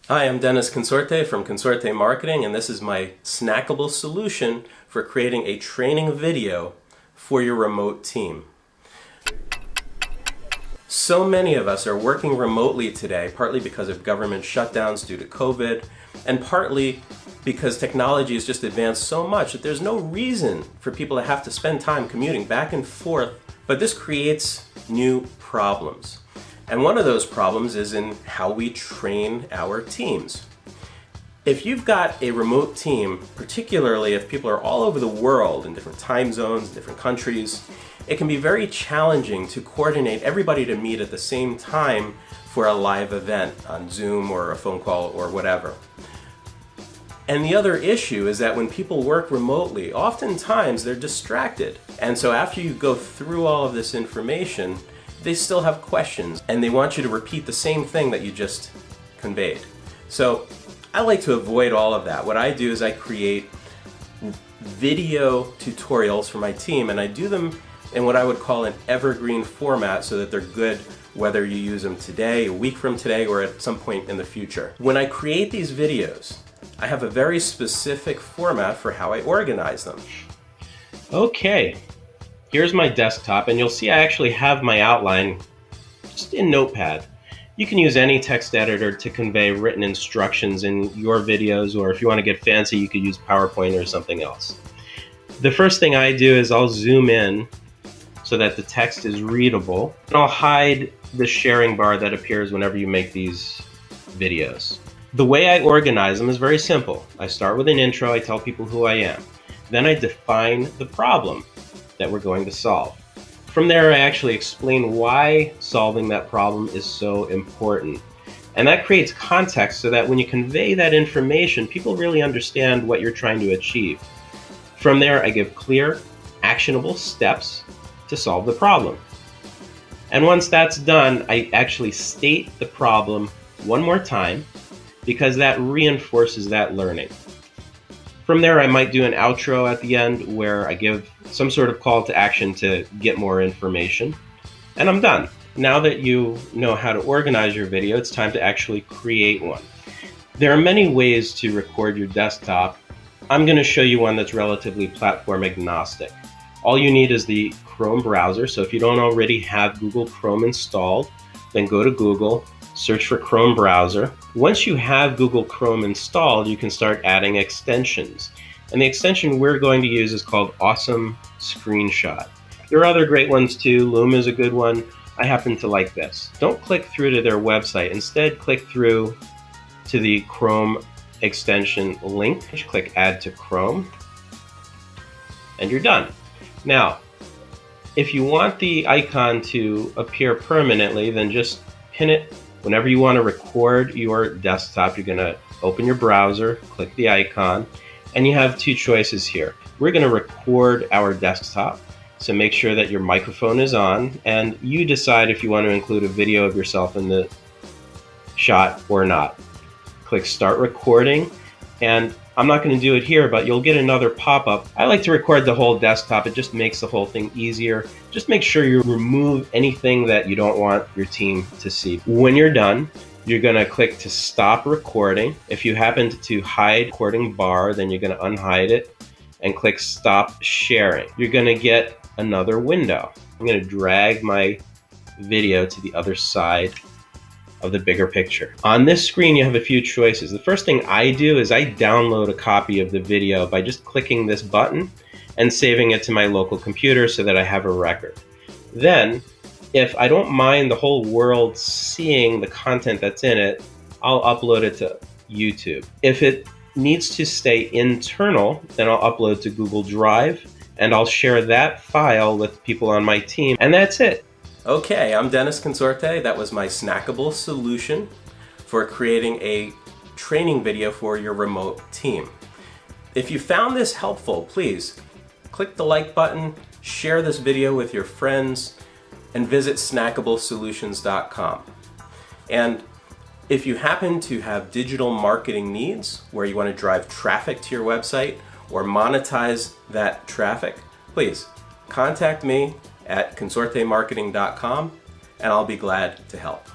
Hi, I'm Dennis Consorte from Consorte Marketing, and this is my snackable solution for creating a training video for your remote team. So many of us are working remotely today, partly because of government shutdowns due to COVID, and partly because technology has just advanced so much that there's no reason for people to have to spend time commuting back and forth, but this creates new problems. And one of those problems is in how we train our teams. If you've got a remote team, particularly if people are all over the world in different time zones, different countries, it can be very challenging to coordinate everybody to meet at the same time for a live event on Zoom or a phone call or whatever. And the other issue is that when people work remotely, oftentimes they're distracted. And so after you go through all of this information, they still have questions and they want you to repeat the same thing that you just conveyed. So I like to avoid all of that. What I do is I create video tutorials for my team, and I do them in what I would call an evergreen format so that they're good whether you use them today, a week from today, or at some point in the future. When I create these videos, I have a very specific format for how I organize them. Okay. Here's my desktop, and you'll see I actually have my outline just in Notepad. You can use any text editor to convey written instructions in your videos, or if you want to get fancy, you could use PowerPoint or something else. The first thing I do is I'll zoom in so that the text is readable, and I'll hide the sharing bar that appears whenever you make these videos. The way I organize them is very simple. I start with an intro, I tell people who I am. Then I define the problem that we're going to solve. From there, I actually explain why solving that problem is so important. And that creates context so that when you convey that information, people really understand what you're trying to achieve. From there, I give clear, actionable steps to solve the problem. And once that's done, I actually state the problem one more time because that reinforces that learning. From there, I might do an outro at the end where I give some sort of call to action to get more information, and I'm done. Now that you know how to organize your video, it's time to actually create one. There are many ways to record your desktop. I'm going to show you one that's relatively platform agnostic. All you need is the Chrome browser, so if you don't already have Google Chrome installed, then go to Google, search for Chrome browser. Once you have Google Chrome installed, you can start adding extensions. And the extension we're going to use is called Awesome Screenshot. There are other great ones too. Loom is a good one. I happen to like this. Don't click through to their website. Instead, click through to the Chrome extension link. Click Add to Chrome, and you're done. Now, if you want the icon to appear permanently, then just pin it. Whenever you want to record your desktop, you're going to open your browser, click the icon, and you have two choices here. We're going to record our desktop, so make sure that your microphone is on, and you decide if you want to include a video of yourself in the shot or not. Click Start Recording, and I'm not going to do it here, but you'll get another pop-up. I like to record the whole desktop. It just makes the whole thing easier. Just make sure you remove anything that you don't want your team to see. When you're done, you're going to click to stop recording. If you happen to hide recording bar, then you're going to unhide it and click stop sharing. You're going to get another window. I'm going to drag my video to the other side of the bigger picture. On this screen, you have a few choices. The first thing I do is I download a copy of the video by just clicking this button and saving it to my local computer so that I have a record. Then, if I don't mind the whole world seeing the content that's in it, I'll upload it to YouTube. If it needs to stay internal, then I'll upload to Google Drive, and I'll share that file with people on my team, and that's it. Okay, I'm Dennis Consorte. That was my snackable solution for creating a training video for your remote team. If you found this helpful, please click the like button, share this video with your friends, and visit snackablesolutions.com. And if you happen to have digital marketing needs where you want to drive traffic to your website or monetize that traffic, please contact me at consortemarketing.com, and I'll be glad to help.